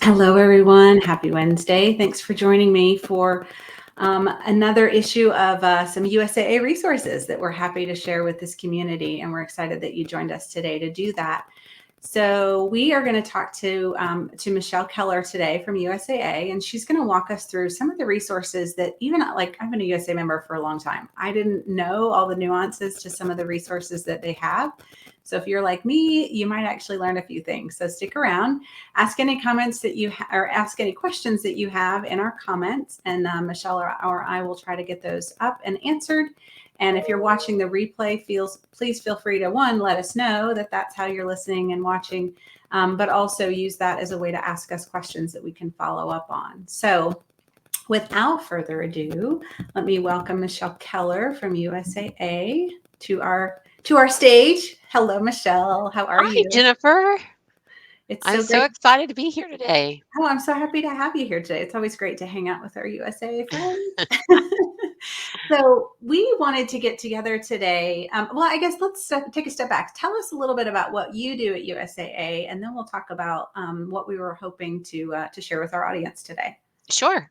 Hello, everyone. Happy Wednesday. Thanks for joining me for another issue of some USAA resources that we're happy to share with this community. And we're excited that you joined us today to do that. So we are going to talk to Michelle Keller today from USAA, and she's going to walk us through some of the resources that even like I've been a USAA member for a long time. I didn't know all the nuances to some of the resources that they have. So if you're like me, you might actually learn a few things. So stick around, ask any comments that you or ask any questions that you have in our comments, and Michelle or I will try to get those up and answered. And if you're watching the replay, please feel free to let us know that that's how you're listening and watching, but also use that as a way to ask us questions that we can follow up on. So without further ado, let me welcome Michelle Keller from USAA to our stage. Hello, Michelle. How are Hi, you? Jennifer. It's I'm so so great. excited to be here today. Oh, I'm so happy to have you here today. It's always great to hang out with our USAA friends. So we wanted to get together today. Well, I guess let's take a step back. Tell us a little bit about what you do at USAA, and then we'll talk about what we were hoping to share with our audience today. Sure.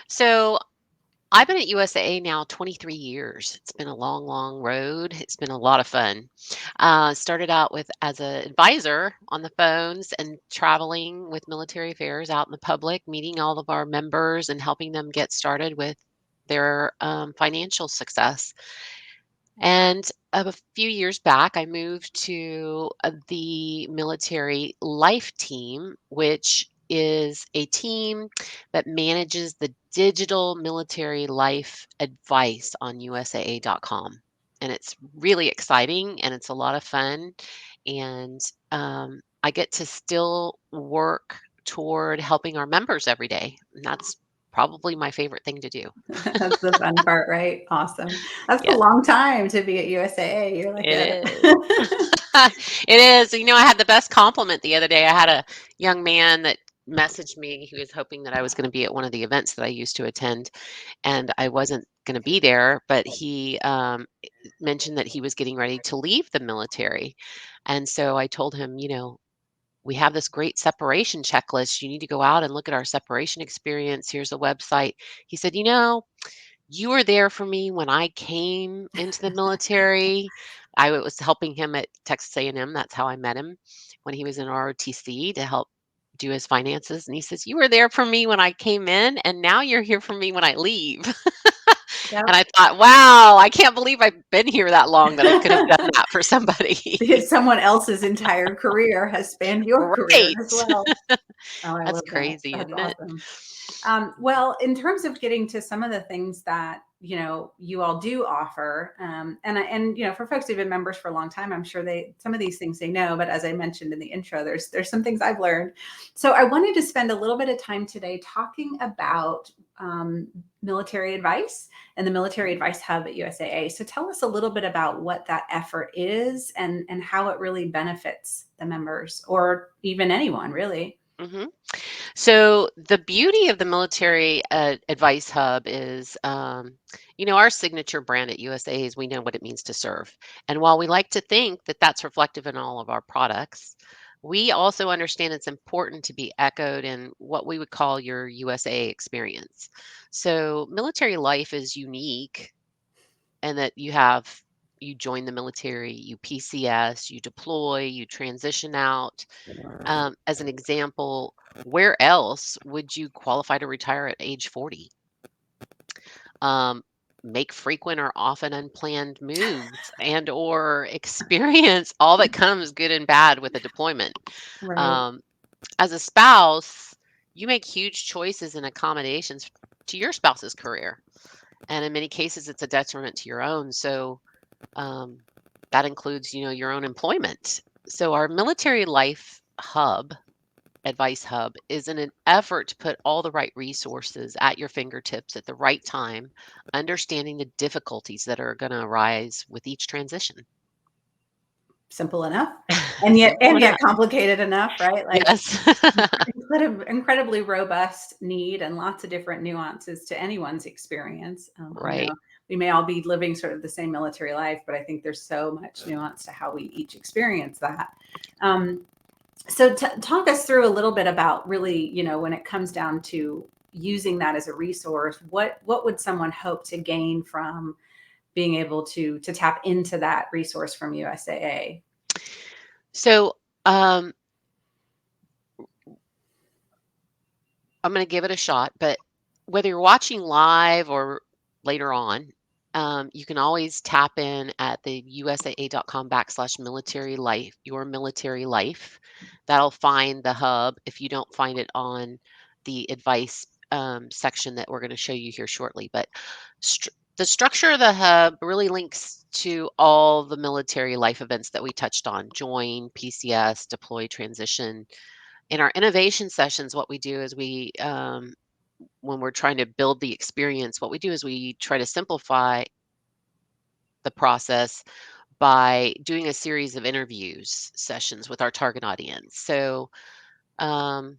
So I've been at USAA now 23 years. It's been a long, long road. It's been a lot of fun. Started out with as an advisor on the phones and traveling with military affairs out in the public, meeting all of our members and helping them get started with their financial success. And a few years back, I moved to the military life team, which is a team that manages the digital military life advice on USAA.com. And it's really exciting and it's a lot of fun. And I get to still work toward helping our members every day. And that's probably my favorite thing to do. That's the fun part, right? Awesome. That's a Yes, long time to be at USAA. You're like it a is. It is. I had the best compliment the other day. I had a young man that messaged me. He was hoping that I was going to be at one of the events that I used to attend, and I wasn't going to be there, but he mentioned that he was getting ready to leave the military. And so I told him, we have this great separation checklist. You need to go out and look at our separation experience. Here's a website. He said, you were there for me when I came into the military. I was helping him at Texas A&M. That's how I met him when he was in ROTC to help do his finances. And he says, "You were there for me when I came in, and now you're here for me when I leave." And I Yep. thought, wow, I can't believe I've been here that long that I could have done that for somebody. Because someone else's entire career has spanned your career as Right. well. Oh, I That's love that. crazy, That's isn't it? awesome. Well, in terms of getting to some of the things that you all do offer, and for folks who've been members for a long time, I'm sure some of these things they know. But as I mentioned in the intro, there's some things I've learned. So I wanted to spend a little bit of time today talking about military advice and the Military Advice Hub at USAA. So tell us a little bit about what that effort is and how it really benefits the members or even anyone really. hmm So the beauty of the military advice hub is, our signature brand at USA is we know what it means to serve. And while we like to think that that's reflective in all of our products, we also understand it's important to be echoed in what we would call your USA experience. So military life is unique and that you join the military, you PCS, you deploy, you transition out. As an example, where else would you qualify to retire at age 40? Um, make frequent or often unplanned moves and or experience all that comes good and bad with a deployment. Right. Um, as a spouse, you make huge choices and accommodations to your spouse's career. And in many cases, it's a detriment to your own. So um, that includes, your own employment. So our military life hub advice hub is in an effort to put all the right resources at your fingertips at the right time, understanding the difficulties that are going to arise with each transition. Simple enough, and yet Simple and yet enough. complicated enough, right? Like Yes. incredibly robust need and lots of different nuances to anyone's experience. Right. We may all be living sort of the same military life, but I think there's so much nuance to how we each experience that. Um, So talk us through a little bit about really, when it comes down to using that as a resource, what would someone hope to gain from being able to tap into that resource from USAA? So, um, I'm gonna give it a shot, but whether you're watching live or later on, you can always tap in at the usaa.com/military life, your military life. That'll find the hub if you don't find it on the advice section that we're going to show you here shortly. But the structure of the hub really links to all the military life events that we touched on: join, PCS, deploy, transition. In our innovation sessions, what we do is when we're trying to build the experience, what we do is we try to simplify the process by doing a series of interviews sessions with our target audience. So um,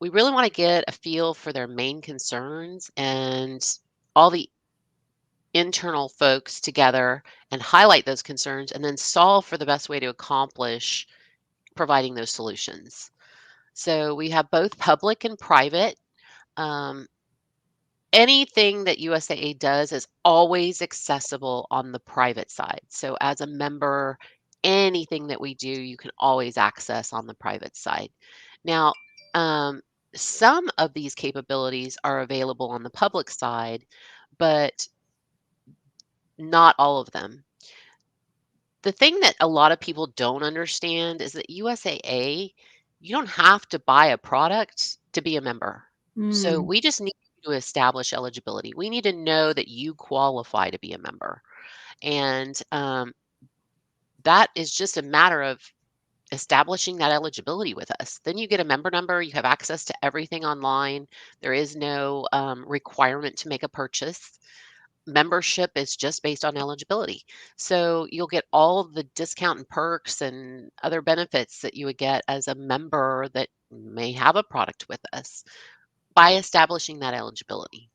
we really want to get a feel for their main concerns and all the internal folks together and highlight those concerns and then solve for the best way to accomplish providing those solutions. So we have both public and private. Um, Anything that USAA does is always accessible on the private side. So as a member, anything that we do, you can always access on the private side. Now, um, some of these capabilities are available on the public side, but not all of them. The thing that a lot of people don't understand is that USAA, you don't have to buy a product to be a member. So Mm. we just need to establish eligibility. We need to know that you qualify to be a member. And that is just a matter of establishing that eligibility with us. Then you get a member number, you have access to everything online. There is no requirement to make a purchase. Membership is just based on eligibility. So you'll get all of the discount and perks and other benefits that you would get as a member that may have a product with us by establishing that eligibility.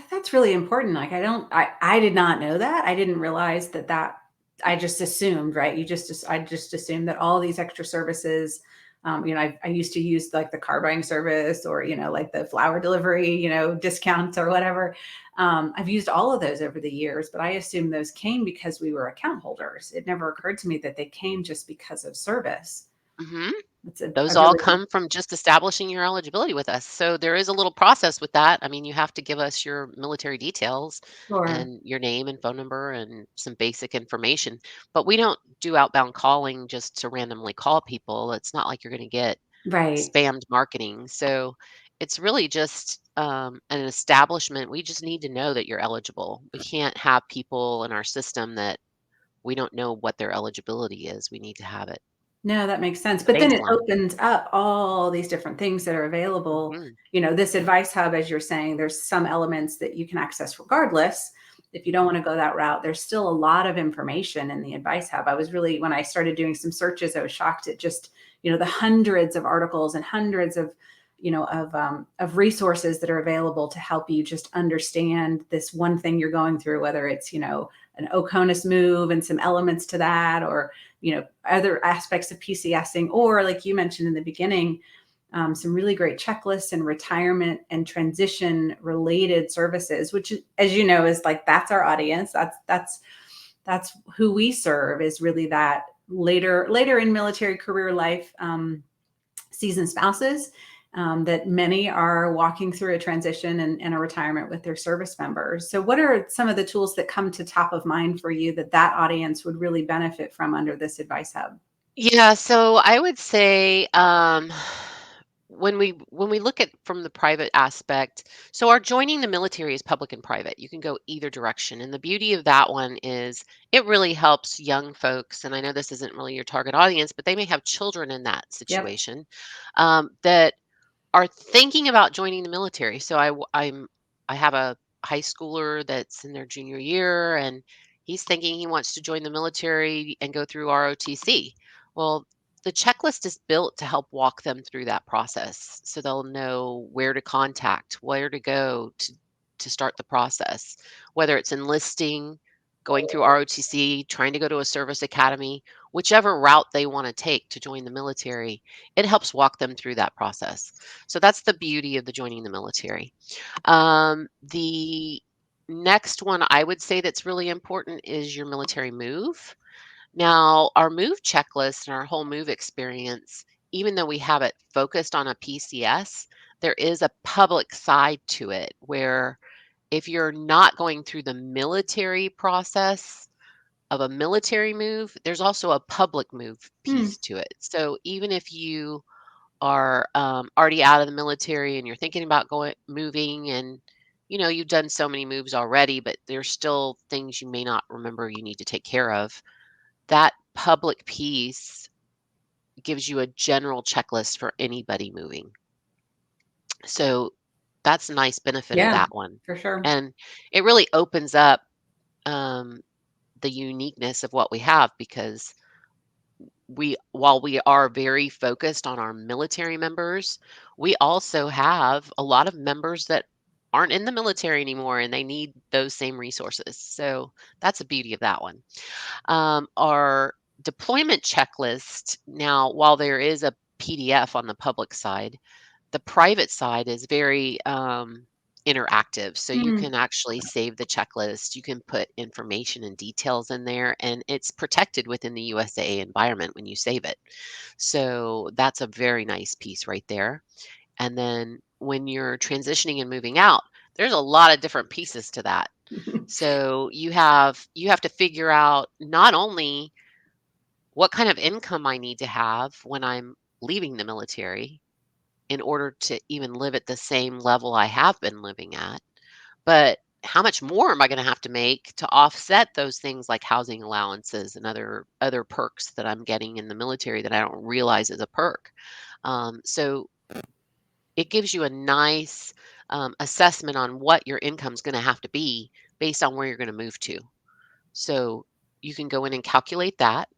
That's really important. Like I did not know that. I didn't realize that I just assumed, right? I just assumed that all these extra services, I used to use like the car buying service or, like the flower delivery, discounts or whatever. I've used all of those over the years, but I assumed those came because we were account holders. It never occurred to me that they came just because of service. hmm It's Those a all really come from just establishing your eligibility with us. So there is a little process with that. I mean, you have to give us your military details sure. and your name and phone number and some basic information. But we don't do outbound calling just to randomly call people. It's not like you're going to get Right. spammed marketing. So it's really just an establishment. We just need to know that you're eligible. We can't have people in our system that we don't know what their eligibility is. We need to have it No, that makes sense. But then it baseline. opens up all these different things that are available. hmm This advice hub, as you're saying, there's some elements that you can access regardless. If you don't want to go that route, there's still a lot of information in the advice hub. I was really, when I started doing some searches, I was shocked at just, the hundreds of articles and hundreds of resources that are available to help you just understand this one thing you're going through, whether it's, an OCONUS move and some elements to that, or other aspects of PCSing, or like you mentioned in the beginning, some really great checklists and retirement and transition related services, which, as you know, is like that's our audience. That's who we serve. Is really that later in military career life, seasoned spouses. That many are walking through a transition and a retirement with their service members. So, what are some of the tools that come to top of mind for you that audience would really benefit from under this advice hub? Yeah, so I would say when we look at from the private aspect, so our joining the military is public and private. You can go either direction. And the beauty of that one is it really helps young folks. And I know this isn't really your target audience, but they may have children in that Yep. situation that are thinking about joining the military. So I have a high schooler that's in their junior year and he's thinking he wants to join the military and go through ROTC. Well, the checklist is built to help walk them through that process so they'll know where to contact, where to go to start the process, whether it's enlisting, going through ROTC, trying to go to a service academy, whichever route they want to take to join the military, it helps walk them through that process. So that's the beauty of the joining the military. The next one I would say that's really important is your military move. Now, our move checklist and our whole move experience, even though we have it focused on a PCS, there is a public side to it where if you're not going through the military process of a military move, there's also a public move Hmm. piece to it. So even if you are already out of the military and you're thinking about going moving and you've done so many moves already, but there's still things you may not remember you need to take care of. That public piece gives you a general checklist for anybody moving. So that's a nice benefit of Yeah, that one. for sure. And it really opens up um, the uniqueness of what we have because while we are very focused on our military members, we also have a lot of members that aren't in the military anymore and they need those same resources. So that's the beauty of that one. Our deployment checklist now, while there is a PDF on the public side, the private side is very interactive. So you Hmm. can actually save the checklist. You can put information and details in there, and it's protected within the USAA environment when you save it. So that's a very nice piece right there. And then when you're transitioning and moving out, there's a lot of different pieces to that. So you have to figure out not only what kind of income I need to have when I'm leaving the military in order to even live at the same level I have been living at, but how much more am I going to have to make to offset those things like housing allowances and other perks that I'm getting in the military that I don't realize is a perk. So it gives you a nice assessment on what your income is going to have to be based on where you're going to move to. So you can go in and calculate that.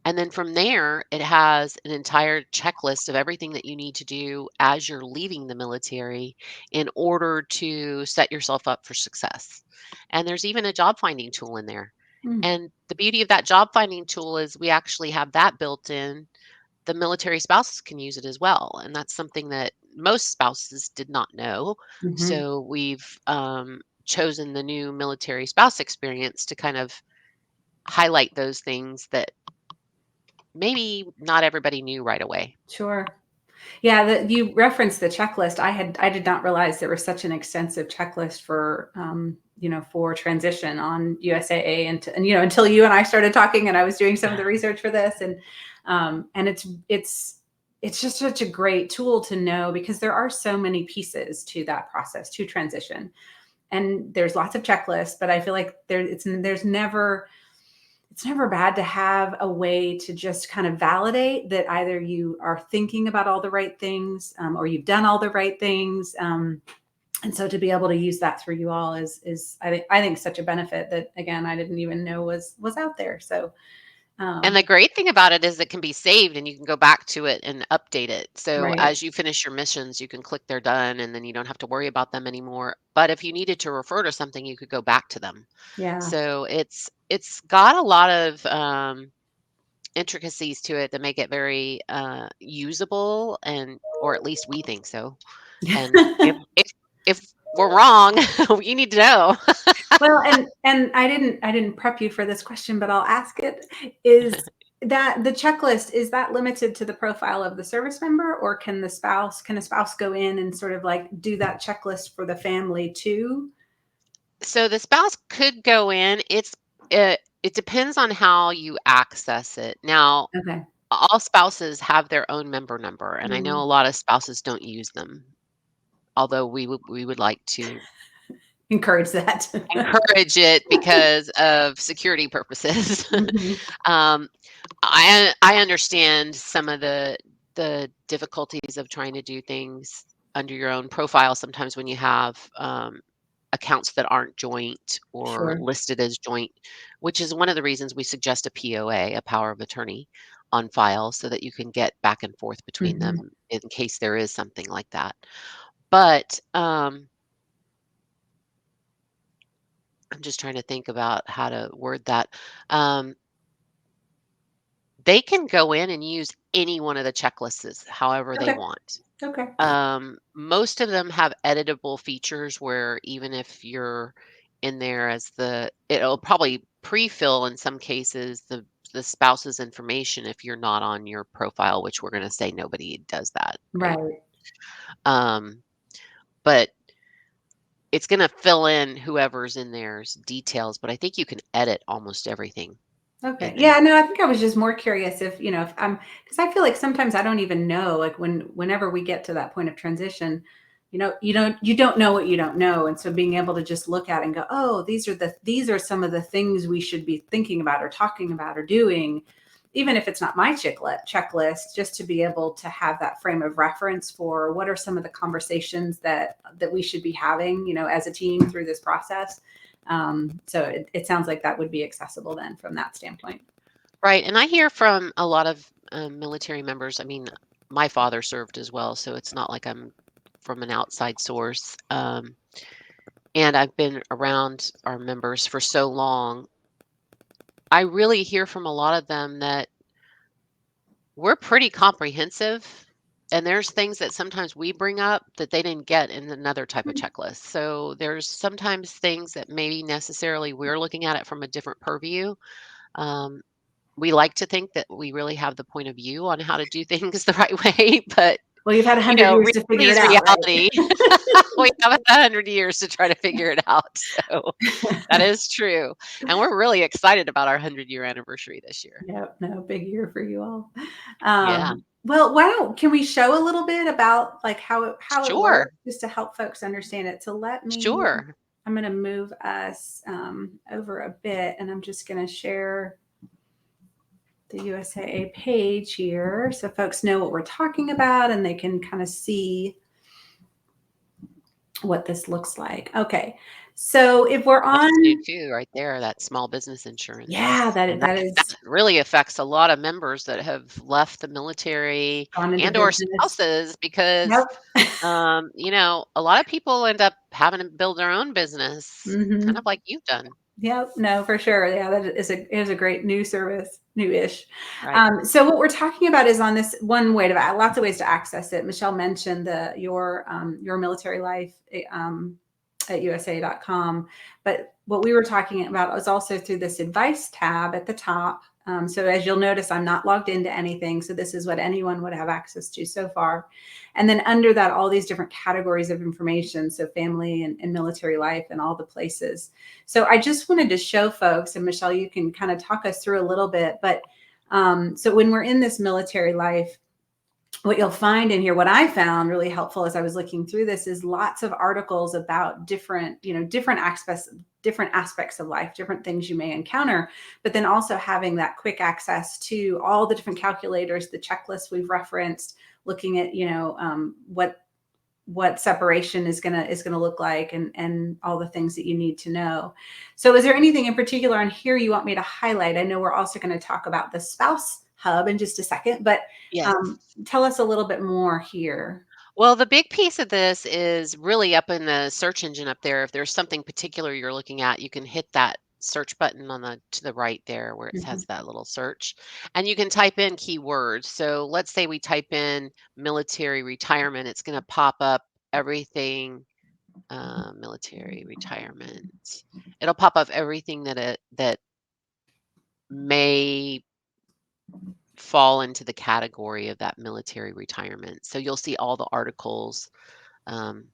And then from there, it has an entire checklist of everything that you need to do as you're leaving the military in order to set yourself up for success. And there's even a job finding tool in there. Hmm. And the beauty of that job finding tool is we actually have that built in. The military spouses can use it as well. And that's something that most spouses did not know. Hmm. So we've chosen the new military spouse experience to kind of highlight those things that maybe not everybody knew right away. Sure. Yeah, you referenced the checklist. I did not realize there was such an extensive checklist for for transition on USAA and until you and I started talking and I was doing some of the research for this and it's just such a great tool to know because there are so many pieces to that process to transition and there's lots of checklists, but I feel like there's never it's never bad to have a way to just kind of validate that either you are thinking about all the right things or you've done all the right things. And so to be able to use that through you all is I think such a benefit that again I didn't even know was out there. So And um, the great thing about it is it can be saved and you can go back to it and update it. So right, as you finish your missions, you can click they're done and then you don't have to worry about them anymore. But if you needed to refer to something, you could go back to them. yeah, So it's got a lot of intricacies to it that make it very usable and or at least we think so. And if we're wrong, you need to know. Well, and I didn't prep you for this question, but I'll ask it. Is that the checklist, is that limited to the profile of the service member, or can a spouse go in and sort of like do that checklist for the family too? So the spouse could go in. It depends on how you access it. Now, Okay. all spouses have their own member number, and I know Mm, a lot of spouses don't use them. Although we would like to encourage that. encourage it because of security purposes. Mhm. um, I understand some of the difficulties of trying to do things under your own profile sometimes when you have accounts that aren't joint or Sure. listed as joint, which is one of the reasons we suggest a POA, a power of attorney, on file so that you can get back and forth between Mhm. them in case there is something like that. But I'm just trying to think about how to word that. Um, they can go in and use any one of the checklists however they Okay. want. Okay. Most of them have editable features where even if you're in there as it'll probably pre-fill in some cases the spouse's information if you're not on your profile, which we're going to say nobody does that, right? Right. Um, but it's going to fill in whoever's in there's details, but I think you can edit almost everything Okay. in Yeah, there. no, I think I was just more curious if, if I'm, because I feel like sometimes I don't even know, like whenever we get to that point of transition, you don't know what you don't know. And so being able to just look at it and go, oh, these are some of the things we should be thinking about or talking about or doing, even if it's not my checklist, just to be able to have that frame of reference for what are some of the conversations that we should be having, as a team through this process. So it sounds like that would be accessible then from that standpoint. Right. And I hear from a lot of military members. I mean, my father served as well, so it's not like I'm from an outside source. And I've been around our members for so long. I really hear from a lot of them that we're pretty comprehensive. And there's things that sometimes we bring up that they didn't get in another type of checklist. So there's sometimes things that maybe necessarily we're looking at it from a different purview. Um, we like to think that we really have the point of view on how to do things the right way, but Well, you've had 100 years to reality figure it is out, reality. right? We have 100 years to try to figure it out. So that is true. And we're really excited about our 100-year anniversary this year. Yep, no, big year for you all. Yeah, Well, can we show a little bit about like how it sure. works just to help folks understand it? So Sure. I'm going to move us over a bit, and I'm just going to share the USAA page here so folks know what we're talking about and they can kind of see what this looks like. Okay. So if we're I on, just do too, right there, that small business yeah, insurance. that And that that that is really affects a lot of members that have left the military gone into and or business. spouses because Yep. a lot of people end up having to build their own business, kind Hmm. of like you've done, Yep. No, for sure. Yeah, that is a great new service, new-ish. right? So what we're talking about is on this one way to lots of ways to access it. Michelle mentioned your military life at USA.com, but what we were talking about was also through this advice tab at the top. So as you'll notice, I'm not logged into anything. So this is what anyone would have access to so far. And then under that, all these different categories of information. So family and military life and all the places. So I just wanted to show folks, and Michelle, you can kind of talk us through a little bit, but so when we're in this military life, what you'll find in here, what I found really helpful as I was looking through this is lots of articles about different aspects of life, different things you may encounter, but then also having that quick access to all the different calculators, the checklists we've referenced, looking at, what separation is gonna look like and all the things that you need to know. So is there anything in particular on here you want me to highlight? I know we're also going to talk about the spouse hub in just a second, but Yes. um, tell us a little bit more here. Well, the big piece of this is really up in the search engine up there. If there's something particular you're looking at, you can hit that search button on the to the right there where it Mhm. has that little search, and you can type in keywords. So let's say we type in military retirement, it's going to pop up everything military retirement. It'll pop up everything that may fall into the category of that military retirement. So you'll see all the articles. Um,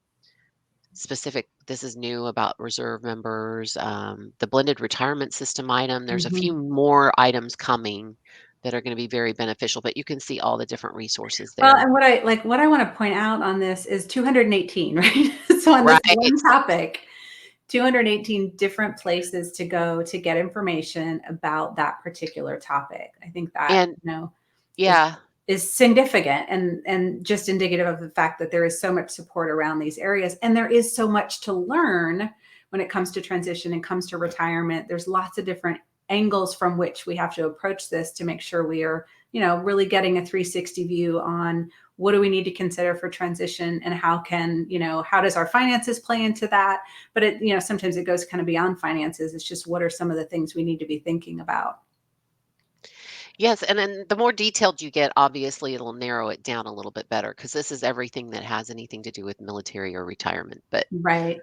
Specific, this is new about reserve members, the blended retirement system item. There's a Mhm. few more items coming that are going to be very beneficial, but you can see all the different resources Well, there. and what I want to point out on this is 218, right? So on this Right. one topic, 218 different places to go to get information about that particular topic. I think that, And is yeah, is significant and just indicative of the fact that there is so much support around these areas and there is so much to learn when it comes to transition and comes to retirement. There's lots of different angles from which we have to approach this to make sure we are, really getting a 360 view on what do we need to consider for transition, and how does our finances play into that? But sometimes it goes kind of beyond finances. It's just, what are some of the things we need to be thinking about? Yes, and then the more detailed you get, obviously, it'll narrow it down a little bit better because this is everything that has anything to do with military or retirement. But Right.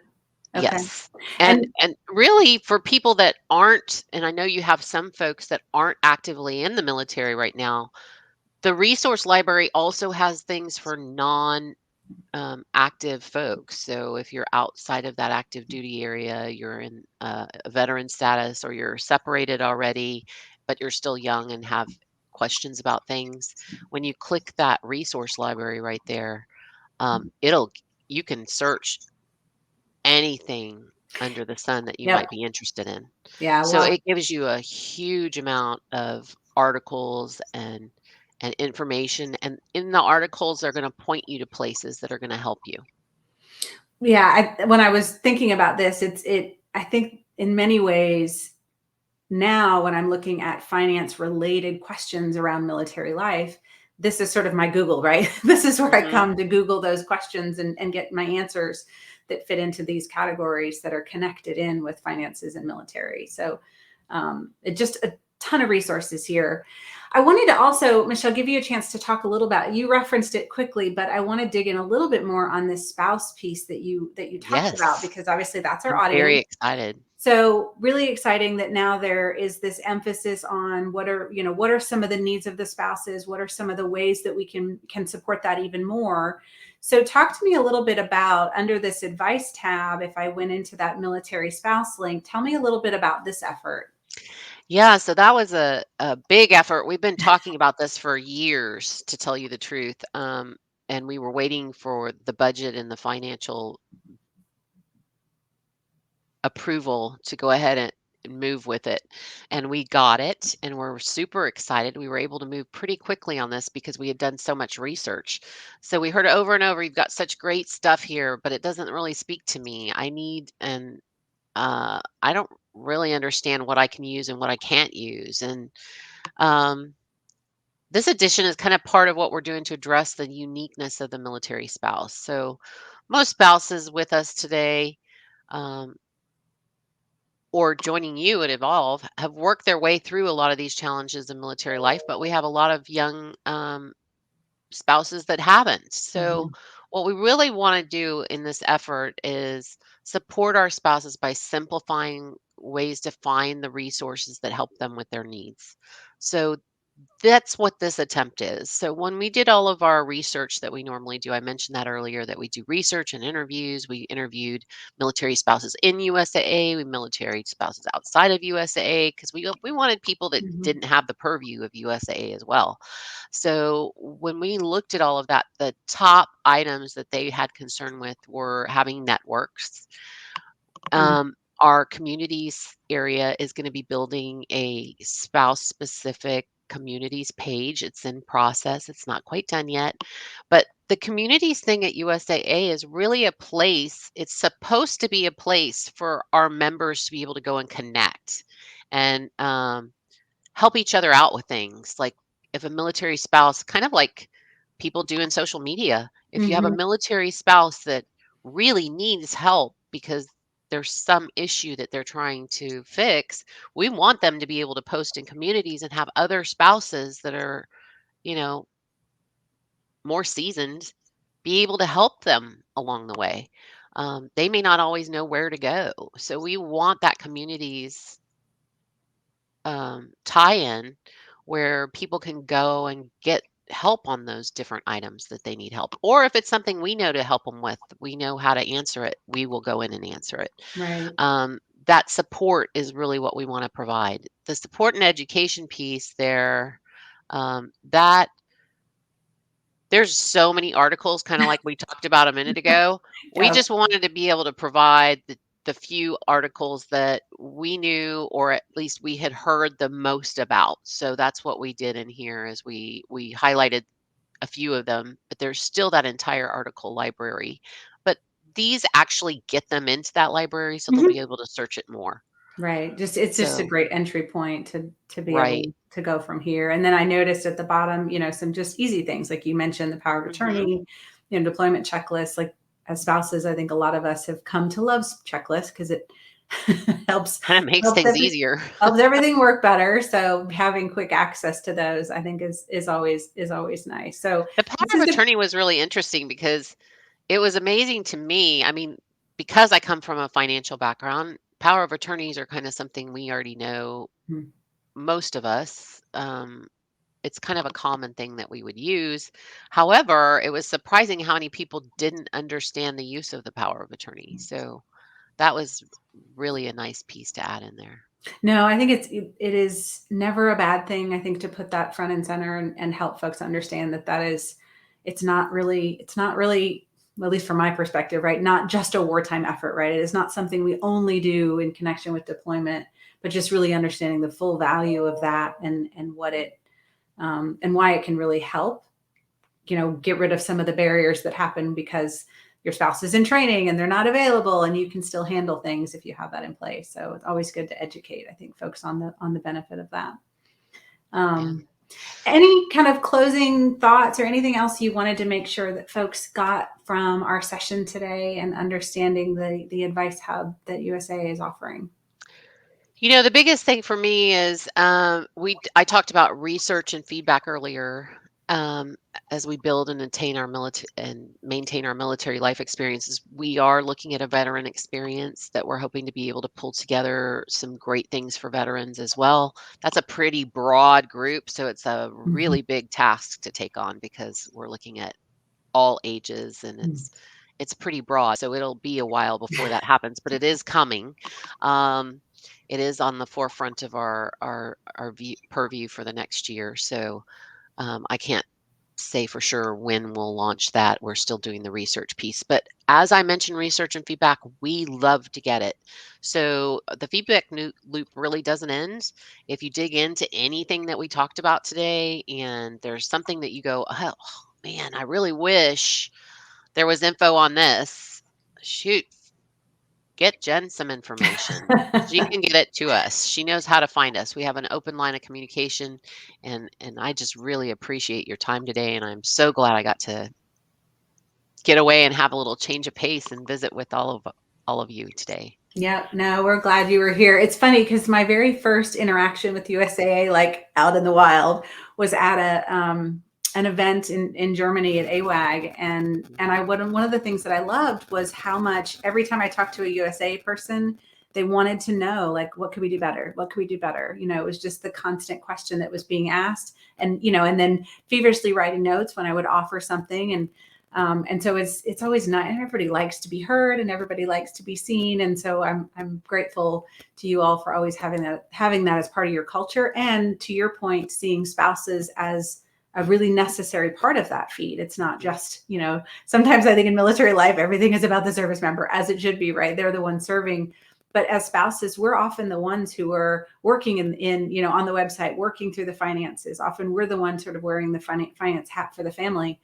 Okay. yes. And And and really for people that aren't, and I know you have some folks that aren't actively in the military right now, the resource library also has things for non active folks. So if you're outside of that active duty area, you're in a veteran status, or you're separated already, but you're still young and have questions about things, when you click that resource library right there, it'll you can search anything under the sun that you yep. might be interested in. Yeah. So Well, it gives you a huge amount of articles and information, and in the articles they're going to point you to places that are going to help you. yeah. When I was thinking about this, I think in many ways, now when I'm looking at finance related questions around military life, this is sort of my Google, right? This is where I Mhm. come to Google those questions and get my answers that fit into these categories that are connected in with finances and military. So it just a ton of resources here. I wanted to also, Michelle, give you a chance to talk a little about, you referenced it quickly, but I want to dig in a little bit more on this spouse piece that you talked about, Yes. because obviously that's our I'm very audience. excited. So really exciting that now there is this emphasis on what are some of the needs of the spouses? What are some of the ways that we can support that even more? So talk to me a little bit about, under this advice tab, if I went into that military spouse link, tell me a little bit about this effort. Yeah, so that was a big effort. We've been talking about this for years, to tell you the truth. And we were waiting for the budget and the financial approval to go ahead and move with it. And we got it, and we're super excited. We were able to move pretty quickly on this because we had done so much research. So we heard over and over, you've got such great stuff here, but it doesn't really speak to me. I don't really understand what I can use and what I can't use. And um, this edition is kind of part of what we're doing to address the uniqueness of the military spouse. So most spouses with us today, um, or joining you at Evolve, have worked their way through a lot of these challenges in military life, but we have a lot of young spouses that haven't. So, Mhm. what we really want to do in this effort is support our spouses by simplifying ways to find the resources that help them with their needs. So, that's what this attempt is. So when we did all of our research that we normally do, I mentioned that earlier, that we do research and interviews. We interviewed military spouses in USAA, we military spouses outside of USAA, because we wanted people that Mhm. didn't have the purview of USAA as well. So when we looked at all of that, the top items that they had concern with were having networks. Mhm. Our communities area is going to be building a spouse specific communities page. It's in process. It's not quite done yet. But the communities thing at USAA is really a place, it's supposed to be a place for our members to be able to go and connect and help each other out with things. Like if a military spouse, kind of like people do in social media, if you have a Mhm. military spouse that really needs help because there's some issue that they're trying to fix, we want them to be able to post in communities and have other spouses that are, you know, more seasoned be able to help them along the way. They may not always know where to go. So we want that communities tie-in where people can go and get help on those different items that they need help. Or if it's something we know to help them with, we know how to answer it, we will go in and answer it. Right. That support is really what we want to provide. The support and education piece there, that there's so many articles, kinda like we talked about a minute ago. We Yep. just wanted to be able to provide the few articles that we knew, or at least we had heard the most about. So that's what we did in here, is we highlighted a few of them, but there's still that entire article library. But these actually get them into that library so they'll be Mhm. able to search it more. Right. It's just a So, great entry point to be right. able to go from here. And then I noticed at the bottom, some just easy things like you mentioned, the power of Mhm. attorney, deployment checklist. Like as spouses, I think a lot of us have come to love checklists because it helps Kinda makes helps things easier. helps everything work better. So having quick access to those, I think is always nice. So The power this of is a attorney was really interesting because it was amazing to me. I mean, because I come from a financial background, power of attorneys are kinda something we already know, Mhm. most of us. It's kind of a common thing that we would use. However, it was surprising how many people didn't understand the use of the power of attorney. So that was really a nice piece to add in there. No, I think it is never a bad thing. I think to put that front and center and help folks understand that is it's not really well, at least from my perspective, right? Not just a wartime effort, right? It is not something we only do in connection with deployment, but just really understanding the full value of that and what it and why it can really help get rid of some of the barriers that happen because your spouse is in training and they're not available and you can still handle things if you have that in place. So it's always good to educate, I think, folks on the benefit of that. Yeah. um, any kind of closing thoughts or anything else you wanted to make sure that folks got from our session today and understanding the advice hub that USA is offering? The biggest thing for me is I talked about research and feedback earlier. Um, as we build and attain our military and maintain our military life experiences, we are looking at a veteran experience that we're hoping to be able to pull together some great things for veterans as well. That's a pretty broad group, so it's a Mhm. really big task to take on because we're looking at all ages and it's pretty broad. So it'll be a while before that happens, but it is coming. Um, it is on the forefront of our purview for the next year. So I can't say for sure when we'll launch that. We're still doing the research piece. But as I mentioned, research and feedback, we love to get it. So the feedback loop really doesn't end. If you dig into anything that we talked about today and there's something that you go, oh, man, I really wish there was info on this. Shoot, get Jen some information. She can get it to us. She knows how to find us. We have an open line of communication, and I just really appreciate your time today, and I'm so glad I got to get away and have a little change of pace and visit with all of you today. Yeah, no, we're glad you were here. It's funny because my very first interaction with USAA, like out in the wild, was at an event in Germany at AWAG, and I Mhm. one of the things that I loved was how much every time I talked to a USA person, they wanted to know like what could we do better? What could we do better? It was just the constant question that was being asked, and then feverishly writing notes when I would offer something and so it's always not everybody likes to be heard and everybody likes to be seen. And so I'm grateful to you all for always having that as part of your culture. And to your point, seeing spouses as a really necessary part of that feed. It's not just, sometimes I think in military life, everything is about the service member, as it should be, right? They're the ones serving. But as spouses, we're often the ones who are working in on the website, working through the finances. Often we're the ones sort of wearing the finance hat for the family,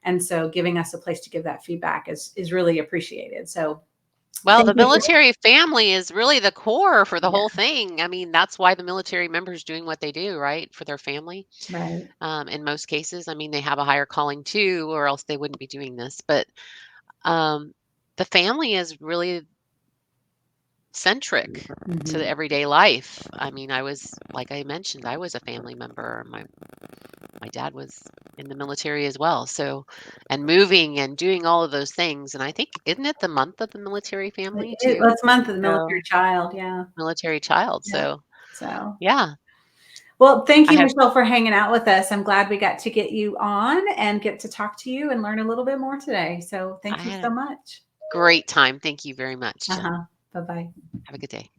and so giving us a place to give that feedback is really appreciated. So Well, thank the you for military family is really the core for the yeah, whole thing. I mean, that's why the military members doing what they do, right, for their family. right. In most cases, I mean, they have a higher calling too, or else they wouldn't be doing this. But um, the family is really centric to the Mhm. everyday life. I mean, like I mentioned, I was a family member. My dad was in the military as well. So, and moving and doing all of those things. And I think, isn't it the month of the military family too? Last month of the military So, child. Yeah. military child. Yeah. So, So, yeah, well, thank I you, had Michelle, for hanging out with us. I'm glad we got to get you on and get to talk to you and learn a little bit more today. So I thank you had so a much. great time. Thank you very much, Jen. Uh-huh. Bye-bye. Have a good day.